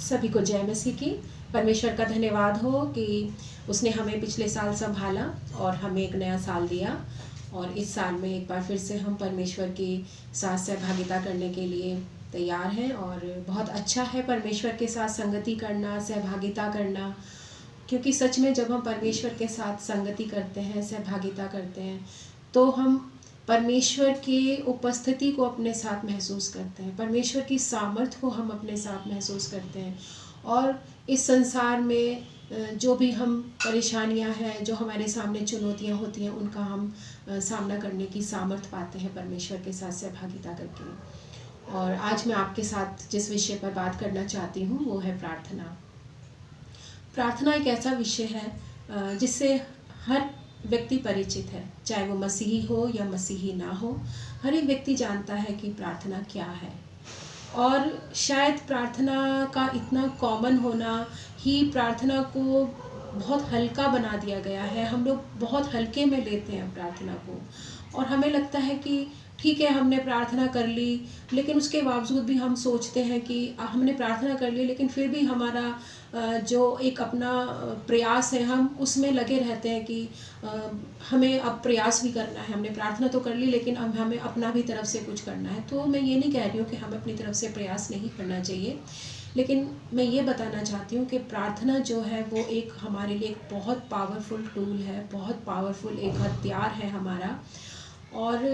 सभी को जय मसीह की। परमेश्वर का धन्यवाद हो कि उसने हमें पिछले साल संभाला और हमें एक नया साल दिया, और इस साल में एक बार फिर से हम परमेश्वर की साथ सहभागिता करने के लिए तैयार हैं। और बहुत अच्छा है परमेश्वर के साथ संगति करना, सहभागिता करना, क्योंकि सच में जब हम परमेश्वर के साथ संगति करते हैं, सहभागिता करते हैं, तो हम परमेश्वर की उपस्थिति को अपने साथ महसूस करते हैं, परमेश्वर की सामर्थ्य को हम अपने साथ महसूस करते हैं। और इस संसार में जो भी हम परेशानियां हैं, जो हमारे सामने चुनौतियां होती हैं, उनका हम सामना करने की सामर्थ्य पाते हैं परमेश्वर के साथ सहभागिता करके। और आज मैं आपके साथ जिस विषय पर बात करना चाहती हूँ वो है प्रार्थना। प्रार्थना एक ऐसा विषय है जिससे हर व्यक्ति परिचित है, चाहे वो मसीही हो या मसीही ना हो। हर एक व्यक्ति जानता है कि प्रार्थना क्या है, और शायद प्रार्थना का इतना कॉमन होना ही प्रार्थना को बहुत हल्का बना दिया गया है। हम लोग बहुत हल्के में लेते हैं प्रार्थना को, और हमें लगता है कि ठीक है, हमने प्रार्थना कर ली, लेकिन उसके बावजूद भी हम सोचते हैं कि हमने प्रार्थना कर ली, लेकिन फिर भी हमारा जो एक अपना प्रयास है, हम उसमें लगे रहते हैं कि हमें अब प्रयास भी करना है। हमने प्रार्थना तो कर ली, लेकिन अब हमें अपना भी तरफ से कुछ करना है। तो मैं ये नहीं कह रही हूँ कि हमें अपनी तरफ से प्रयास नहीं करना चाहिए, लेकिन मैं ये बताना चाहती हूँ कि प्रार्थना जो है वो एक हमारे लिए एक बहुत पावरफुल टूल है, बहुत पावरफुल एक हथियार है हमारा। और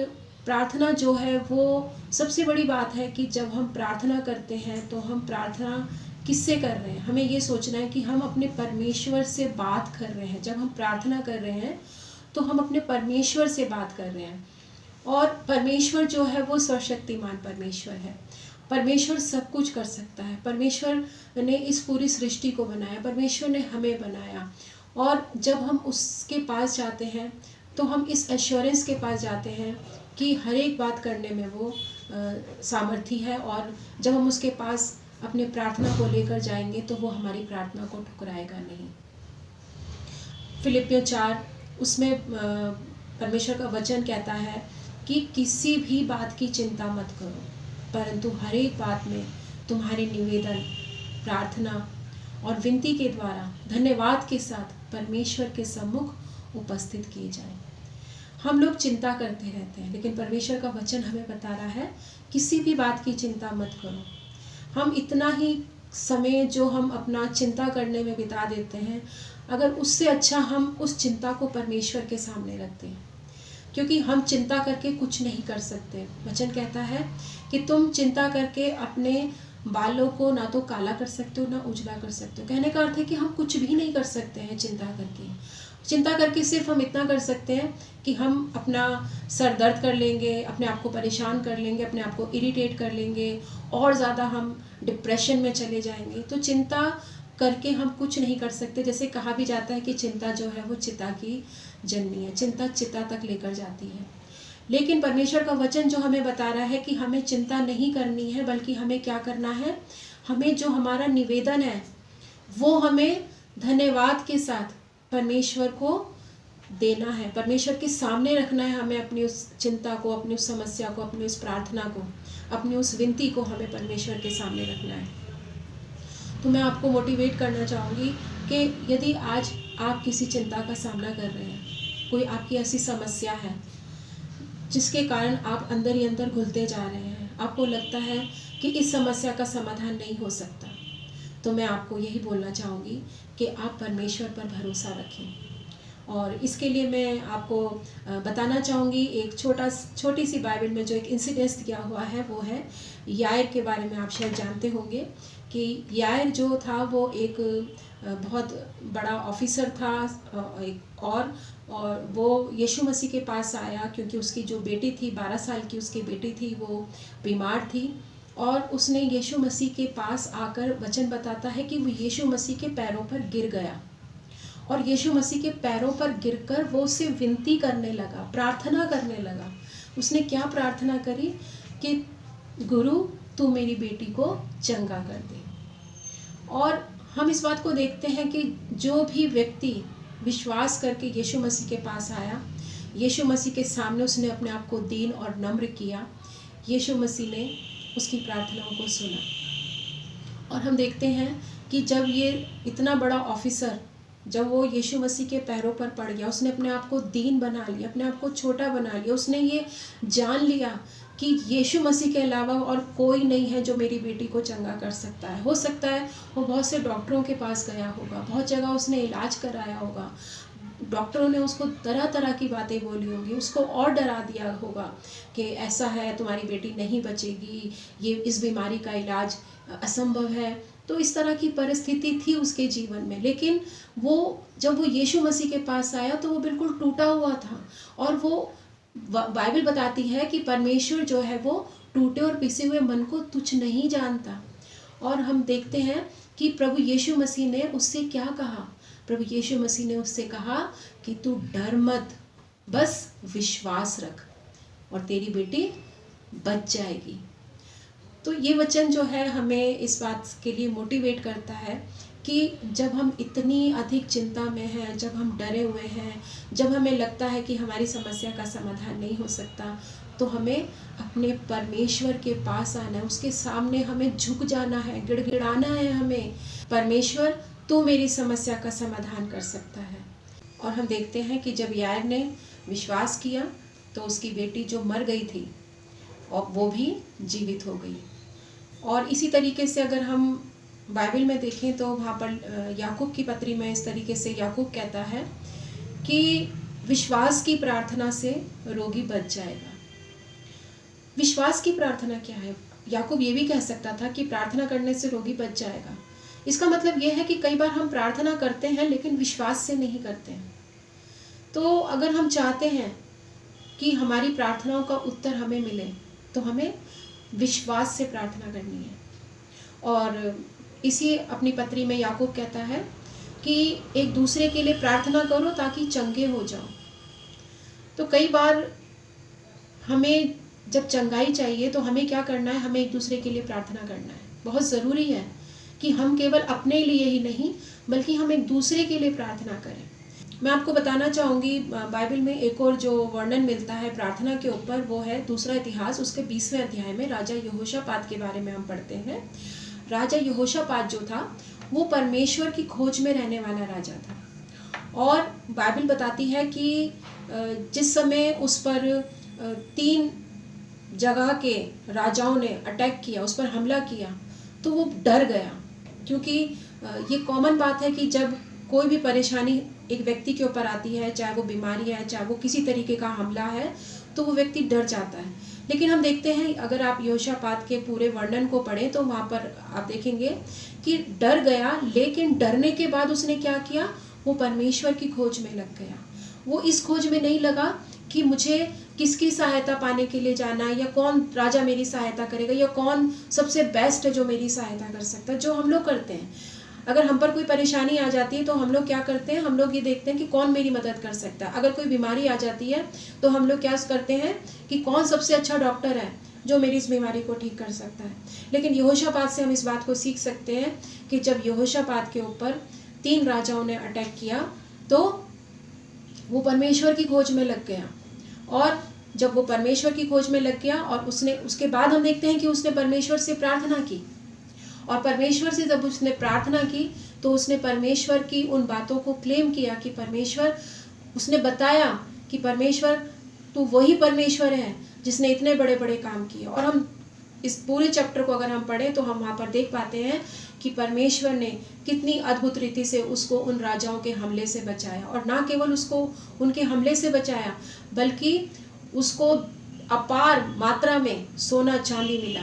प्रार्थना जो है वो सबसे बड़ी बात है कि जब हम प्रार्थना करते हैं तो हम प्रार्थना किससे कर रहे हैं, हमें ये सोचना है कि हम अपने परमेश्वर से बात कर रहे हैं। जब हम प्रार्थना कर रहे हैं तो हम अपने परमेश्वर से बात कर रहे हैं, और परमेश्वर जो है वो सर्वशक्तिमान परमेश्वर है। परमेश्वर सब कुछ कर सकता है। परमेश्वर ने इस पूरी सृष्टि को बनाया, परमेश्वर ने हमें बनाया, और जब हम उसके पास जाते हैं तो हम इस एश्योरेंस के पास जाते हैं कि हर एक बात करने में वो सामर्थी है। और जब हम उसके पास अपने प्रार्थना को लेकर जाएंगे तो वो हमारी प्रार्थना को ठुकराएगा नहीं। फिलिपियों 4 उसमें परमेश्वर का वचन कहता है कि किसी भी बात की चिंता मत करो, परंतु हर एक बात में तुम्हारे निवेदन, प्रार्थना और विनती के द्वारा धन्यवाद के साथ परमेश्वर के सम्मुख उपस्थित किए जाए। हम लोग चिंता करते रहते हैं, लेकिन परमेश्वर का वचन हमें बता रहा है किसी भी बात की चिंता मत करो। हम इतना ही समय जो हम अपना चिंता करने में बिता देते हैं, अगर उससे अच्छा हम उस चिंता को परमेश्वर के सामने रखते हैं, क्योंकि हम चिंता करके कुछ नहीं कर सकते। वचन कहता है कि तुम चिंता करके अपने बालों को ना तो काला कर सकते हो ना उजला कर सकते हो। कहने का अर्थ है कि हम कुछ भी नहीं कर सकते हैं चिंता करके। चिंता करके सिर्फ हम इतना कर सकते हैं कि हम अपना सर दर्द कर लेंगे, अपने आप को परेशान कर लेंगे, अपने आप को इरिटेट कर लेंगे, और ज़्यादा हम डिप्रेशन में चले जाएंगे। तो चिंता करके हम कुछ नहीं कर सकते। जैसे कहा भी जाता है कि चिंता जो है वो चिता की जननी है, चिंता चिता तक लेकर जाती है। लेकिन परमेश्वर का वचन जो हमें बता रहा है कि हमें चिंता नहीं करनी है, बल्कि हमें क्या करना है, हमें जो हमारा निवेदन है वो हमें धन्यवाद के साथ परमेश्वर को देना है, परमेश्वर के सामने रखना है। हमें अपनी उस चिंता को, अपनी उस समस्या को, अपनी उस प्रार्थना को, अपनी उस विनती को हमें परमेश्वर के सामने रखना है। तो मैं आपको मोटिवेट करना चाहूँगी कि यदि आज आप किसी चिंता का सामना कर रहे हैं, कोई आपकी ऐसी समस्या है जिसके कारण आप अंदर ही अंदर घुलते जा रहे हैं, आपको लगता है कि इस समस्या का समाधान नहीं हो सकता, तो मैं आपको यही बोलना चाहूँगी कि आप परमेश्वर पर भरोसा रखें। और इसके लिए मैं आपको बताना चाहूँगी एक छोटी सी बाइबल में जो एक इंसिडेंस दिया हुआ है, वो है यायर के बारे में। आप शायद जानते होंगे कि यायर जो था वो एक बहुत बड़ा ऑफिसर था, और वो यीशु मसीह के पास आया क्योंकि उसकी जो बेटी थी, 12 साल की उसकी बेटी थी, वो बीमार थी। और उसने यीशु मसीह के पास आकर, वचन बताता है कि वो यीशु मसीह के पैरों पर गिर गया, और यीशु मसीह के पैरों पर गिरकर वो उससे विनती करने लगा, प्रार्थना करने लगा। उसने क्या प्रार्थना करी कि गुरु तू मेरी बेटी को चंगा कर दे। और हम इस बात को देखते हैं कि जो भी व्यक्ति विश्वास करके यीशु मसीह के पास आया, यीशु मसीह के सामने उसने अपने आप को दीन और नम्र किया, यीशु मसीह ने उसकी प्रार्थनाओं को सुना। और हम देखते हैं कि जब ये इतना बड़ा ऑफिसर, जब वो यीशु मसीह के पैरों पर पड़ गया, उसने अपने आप को दीन बना लिया, अपने आप को छोटा बना लिया, उसने ये जान लिया कि यीशु मसीह के अलावा और कोई नहीं है जो मेरी बेटी को चंगा कर सकता है। हो सकता है वो बहुत से डॉक्टरों के पास गया होगा, बहुत जगह उसने इलाज कराया होगा, डॉक्टरों ने उसको तरह तरह की बातें बोली होगी, उसको और डरा दिया होगा कि ऐसा है, तुम्हारी बेटी नहीं बचेगी, ये इस बीमारी का इलाज असंभव है। तो इस तरह की परिस्थिति थी उसके जीवन में, लेकिन वो जब वो यीशु मसीह के पास आया तो वो बिल्कुल टूटा हुआ था। और वो बाइबल बताती है कि परमेश्वर जो है वो टूटे और पिसे हुए मन को तुच्छ नहीं जानता। और हम देखते हैं कि प्रभु यीशु मसीह ने उससे क्या कहा। प्रभु यीशु मसीह ने उससे कहा कि तू डर मत, बस विश्वास रख और तेरी बेटी बच जाएगी। तो ये वचन जो है हमें इस बात के लिए मोटिवेट करता है कि जब हम इतनी अधिक चिंता में हैं, जब हम डरे हुए हैं, जब हमें लगता है कि हमारी समस्या का समाधान नहीं हो सकता, तो हमें अपने परमेश्वर के पास आना है, उसके सामने हमें झुक जाना है, गिड़गिड़ाना है हमें, परमेश्वर तू मेरी समस्या का समाधान कर सकता है। और हम देखते हैं कि जब यार ने विश्वास किया तो उसकी बेटी जो मर गई थी और वो भी जीवित हो गई। और इसी तरीके से अगर हम बाइबल में देखें तो वहाँ पर याकूब की पत्री में इस तरीके से याकूब कहता है कि विश्वास की प्रार्थना से रोगी बच जाएगा। विश्वास की प्रार्थना क्या है? याकूब ये भी कह सकता था कि प्रार्थना करने से रोगी बच जाएगा। इसका मतलब ये है कि कई बार हम प्रार्थना करते हैं लेकिन विश्वास से नहीं करते हैं। तो अगर हम चाहते हैं कि हमारी प्रार्थनाओं का उत्तर हमें मिले तो हमें विश्वास से प्रार्थना करनी है। और इसी अपनी पत्री में याकूब कहता है कि एक दूसरे के लिए प्रार्थना करो ताकि चंगे हो जाओ। तो कई बार हमें जब चंगाई चाहिए तो हमें क्या करना है? हमें एक दूसरे के लिए प्रार्थना करना है। बहुत ज़रूरी है कि हम केवल अपने लिए ही नहीं बल्कि हम एक दूसरे के लिए प्रार्थना करें। मैं आपको बताना चाहूँगी बाइबल में एक और जो वर्णन मिलता है प्रार्थना के ऊपर, वो है दूसरा इतिहास उसके 20वें अध्याय में राजा यहोशापात के बारे में हम पढ़ते हैं। राजा यहोशापात जो था वो परमेश्वर की खोज में रहने वाला राजा था। और बाइबल बताती है कि जिस समय उस पर 3 जगह के राजाओं ने अटैक किया, उस पर हमला किया, तो वो डर गया। क्योंकि ये कॉमन बात है कि जब कोई भी परेशानी एक व्यक्ति के ऊपर आती है, चाहे वो बीमारी है, चाहे वो किसी तरीके का हमला है, तो वो व्यक्ति डर जाता है। लेकिन हम देखते हैं अगर आप यहोशापात के पूरे वर्णन को पढ़ें तो वहाँ पर आप देखेंगे कि डर गया, लेकिन डरने के बाद उसने क्या किया? वो परमेश्वर की खोज में लग गया। वो इस खोज में नहीं लगा कि मुझे किसकी सहायता पाने के लिए जाना है, या कौन राजा मेरी सहायता करेगा, या कौन सबसे बेस्ट है जो मेरी सहायता कर सकता है, जो हम लोग करते हैं। अगर हम पर कोई परेशानी आ जाती है तो हम लोग क्या करते हैं? हम लोग ये देखते हैं कि कौन मेरी मदद कर सकता है। अगर कोई बीमारी आ जाती है तो हम लोग क्या करते हैं कि कौन सबसे अच्छा डॉक्टर है जो मेरी इस बीमारी को ठीक कर सकता है। लेकिन यहोशापात से हम इस बात को सीख सकते हैं कि जब यहोशापात के ऊपर 3 राजाओं ने अटैक किया तो वो परमेश्वर की खोज में लग गया। और जब वो परमेश्वर की खोज में लग गया और उसके बाद हम देखते हैं कि उसने परमेश्वर से प्रार्थना की, और परमेश्वर से जब उसने प्रार्थना की तो उसने परमेश्वर की उन बातों को क्लेम किया कि परमेश्वर, उसने बताया कि परमेश्वर तू वही परमेश्वर है जिसने इतने बड़े बड़े काम किए। और हम इस पूरे चैप्टर को अगर हम पढ़ें तो हम वहाँ पर देख पाते हैं कि परमेश्वर ने कितनी अद्भुत रीति से उसको उन राजाओं के हमले से बचाया। और ना केवल उसको उनके हमले से बचाया बल्कि उसको अपार मात्रा में सोना चांदी मिला,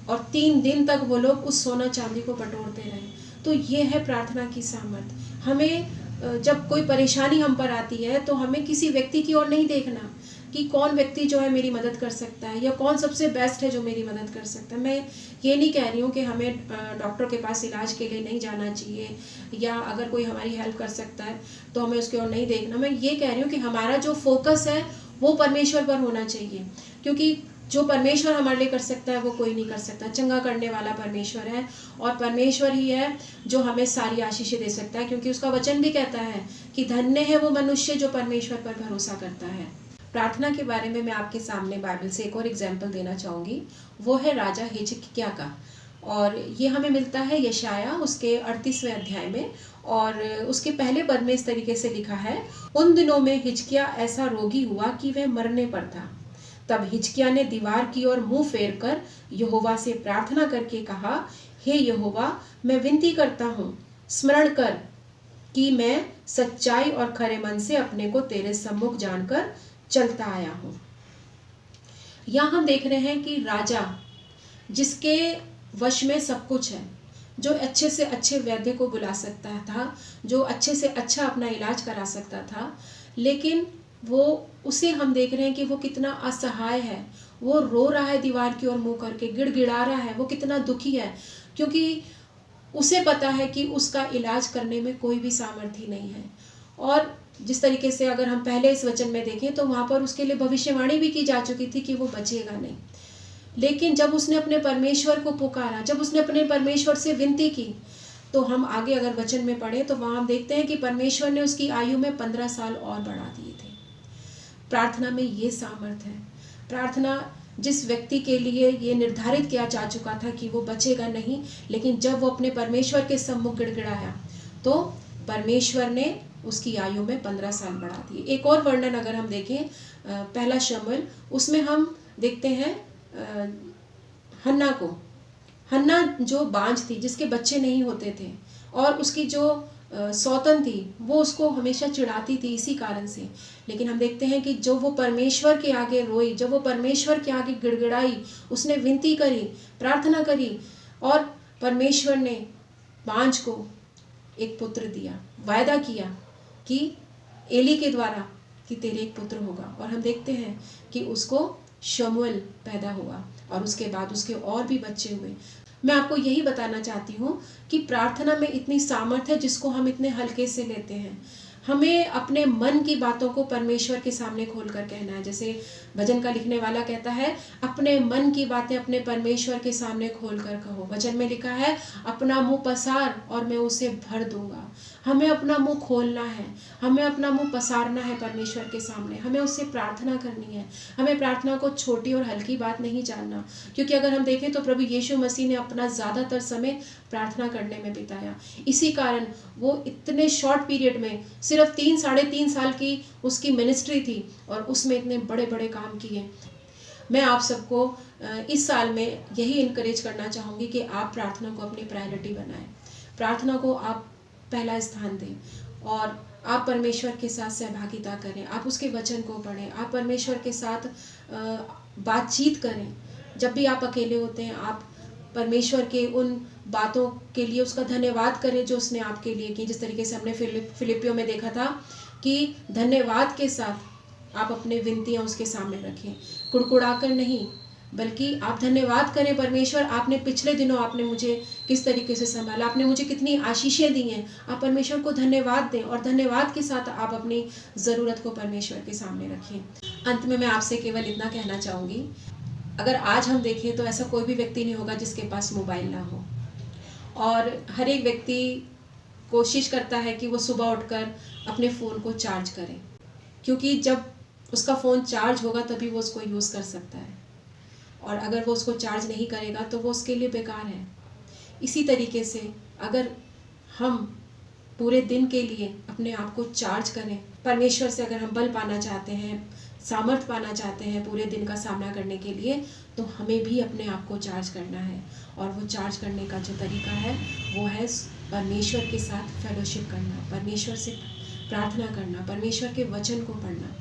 और 3 दिन तक वो लोग उस सोना चांदी को बटोरते रहे। तो ये है प्रार्थना की सामर्थ। हमें जब कोई परेशानी हम पर आती है तो हमें किसी व्यक्ति की ओर नहीं देखना कि कौन व्यक्ति जो है मेरी मदद कर सकता है या कौन सबसे बेस्ट है जो मेरी मदद कर सकता है। मैं ये नहीं कह रही हूँ कि हमें डॉक्टर के पास इलाज के लिए नहीं जाना चाहिए, या अगर कोई हमारी हेल्प कर सकता है तो हमें उसकी ओर नहीं देखना। मैं ये कह रही हूँ कि हमारा जो फोकस है वो परमेश्वर पर होना चाहिए, क्योंकि जो परमेश्वर हमारे लिए कर सकता है वो कोई नहीं कर सकता। चंगा करने वाला परमेश्वर है, और परमेश्वर ही है जो हमें सारी आशीषें दे सकता है, क्योंकि उसका वचन भी कहता है कि धन्य है वो मनुष्य जो परमेश्वर पर भरोसा करता है। प्रार्थना के बारे में मैं आपके सामने बाइबल से एक और एग्जाम्पल देना चाहूँगी। वो है राजा हिजकिय्याह का। और ये हमें मिलता है यशाया उसके 38वें अध्याय में, और उसके पहले पद में इस तरीके से लिखा है, उन दिनों में हिजकिय्याह ऐसा रोगी हुआ कि वह मरने पर था। तब हिजकिय्याह ने दीवार की ओर मुंह फेर कर यहोवा से प्रार्थना करके कहा, हे यहोवा, मैं विनती करता हूँ, स्मरण कर कि मैं सच्चाई और खरे मन से अपने को तेरे सम्मुख जानकर चलता आया हूँ। यहाँ हम देख रहे हैं कि राजा जिसके वश में सब कुछ है, जो अच्छे से अच्छे वैद्य को बुला सकता था, जो अच्छे से अच्छा अपना इलाज करा सकता था, लेकिन वो उसे हम देख रहे हैं कि वो कितना असहाय है। वो रो रहा है दीवार की ओर मुंह करके, गिड़गिड़ा रहा है, वो कितना दुखी है, क्योंकि उसे पता है कि उसका इलाज करने में कोई भी सामर्थ्य नहीं है। और जिस तरीके से अगर हम पहले इस वचन में देखें तो वहाँ पर उसके लिए भविष्यवाणी भी की जा चुकी थी कि वो बचेगा नहीं। लेकिन जब उसने अपने परमेश्वर को पुकारा, जब उसने अपने परमेश्वर से विनती की, तो हम आगे अगर वचन में पढ़े तो वहाँ हम देखते हैं कि परमेश्वर ने उसकी आयु में 15 साल और बढ़ा दिए थे। प्रार्थना में ये सामर्थ है। प्रार्थना जिस व्यक्ति के लिए ये निर्धारित किया जा चुका था कि वो बचेगा नहीं, लेकिन जब वो अपने परमेश्वर के सम्मुख गिड़गिड़ाया तो परमेश्वर ने उसकी आयु में 15 साल बढ़ा दिए। एक और वर्णन अगर हम देखें, पहला शमूएल, उसमें हम देखते हैं हन्ना को। हन्ना जो बांझ थी, जिसके बच्चे नहीं होते थे, और उसकी जो सौतन थी वो उसको हमेशा चिढ़ाती थी इसी कारण से। लेकिन हम देखते हैं कि जो वो परमेश्वर के आगे रोई, जब वो परमेश्वर के आगे गिड़गिड़ाई, उसने विनती करी, प्रार्थना करी, और परमेश्वर ने बांझ को एक पुत्र दिया, वायदा किया कि एली के द्वारा कि तेरे एक पुत्र होगा। और हम देखते हैं कि उसको शमूएल पैदा हुआ और उसके बाद उसके और भी बच्चे हुए। मैं आपको यही बताना चाहती हूँ कि प्रार्थना में इतनी सामर्थ्य है जिसको हम इतने हल्के से लेते हैं। हमें अपने मन की बातों को परमेश्वर के सामने खोलकर कहना है। जैसे भजन का लिखने वाला कहता है, अपने मन की बातें अपने परमेश्वर के सामने खोलकर कहो। वचन में लिखा है, अपना मुंह पसार और मैं उसे भर दूंगा। हमें अपना मुंह खोलना है, हमें अपना मुंह पसारना है परमेश्वर के सामने, हमें उससे प्रार्थना करनी है। हमें प्रार्थना को छोटी और हल्की बात नहीं जानना, क्योंकि अगर हम देखें तो प्रभु यीशु मसीह ने अपना ज़्यादातर समय प्रार्थना करने में बिताया। इसी कारण वो इतने शॉर्ट पीरियड में, सिर्फ 3-3.5 साल की उसकी मिनिस्ट्री थी और उसमें इतने बड़े बड़े काम किए। मैं आप सबको इस साल में यही इनकरेज करना चाहूँगी कि आप प्रार्थना को अपनी प्रायोरिटी बनाएं, प्रार्थना को आप पहला स्थान दें और आप परमेश्वर के साथ सहभागिता करें, आप उसके वचन को पढ़ें, आप परमेश्वर के साथ बातचीत करें। जब भी आप अकेले होते हैं, आप परमेश्वर के उन बातों के लिए उसका धन्यवाद करें जो उसने आपके लिए की। जिस तरीके से हमने फिलिपियों में देखा था कि धन्यवाद के साथ आप अपने विनतियाँ उसके सामने रखें, कुड़कुड़ाकर नहीं, बल्कि आप धन्यवाद करें, परमेश्वर आपने पिछले दिनों आपने मुझे किस तरीके से संभाला, आपने मुझे कितनी आशीषें दी हैं। आप परमेश्वर को धन्यवाद दें और धन्यवाद के साथ आप अपनी ज़रूरत को परमेश्वर के सामने रखें। अंत में मैं आपसे केवल इतना कहना चाहूँगी, अगर आज हम देखें तो ऐसा कोई भी व्यक्ति नहीं होगा जिसके पास मोबाइल ना हो, और हर एक व्यक्ति कोशिश करता है कि वो सुबह उठकर अपने फ़ोन को चार्ज करे, क्योंकि जब उसका फ़ोन चार्ज होगा तभी वो उसको यूज़ कर सकता है, और अगर वो उसको चार्ज नहीं करेगा तो वो उसके लिए बेकार है। इसी तरीके से अगर हम पूरे दिन के लिए अपने आप को चार्ज करें, परमेश्वर से अगर हम बल पाना चाहते हैं, सामर्थ पाना चाहते हैं पूरे दिन का सामना करने के लिए, तो हमें भी अपने आप को चार्ज करना है। और वो चार्ज करने का जो तरीका है वो है परमेश्वर के साथ फेलोशिप करना, परमेश्वर से प्रार्थना करना, परमेश्वर के वचन को पढ़ना।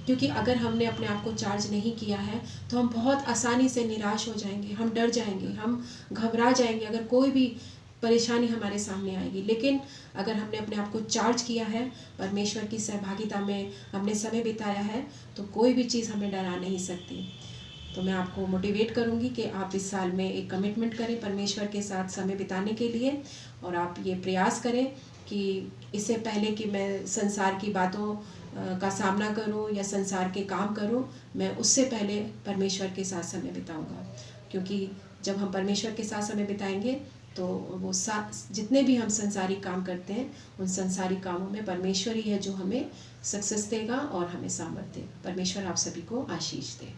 क्योंकि अगर हमने अपने आप को चार्ज नहीं किया है तो हम बहुत आसानी से निराश हो जाएंगे, हम डर जाएंगे, हम घबरा जाएंगे अगर कोई भी परेशानी हमारे सामने आएगी। लेकिन अगर हमने अपने आप को चार्ज किया है, परमेश्वर की सहभागिता में हमने समय बिताया है, तो कोई भी चीज़ हमें डरा नहीं सकती। तो मैं आपको मोटिवेट करूंगी कि आप इस साल में एक कमिटमेंट करें परमेश्वर के साथ समय बिताने के लिए, और आप ये प्रयास करें कि इससे पहले कि मैं संसार की बातों का सामना करूं या संसार के काम करूं, मैं उससे पहले परमेश्वर के साथ समय बिताऊंगा। क्योंकि जब हम परमेश्वर के साथ समय बिताएंगे तो वो जितने भी हम संसारी काम करते हैं, उन संसारी कामों में परमेश्वर ही है जो हमें सक्सेस देगा और हमें सामर्थ्य देगा। परमेश्वर आप सभी को आशीष दे।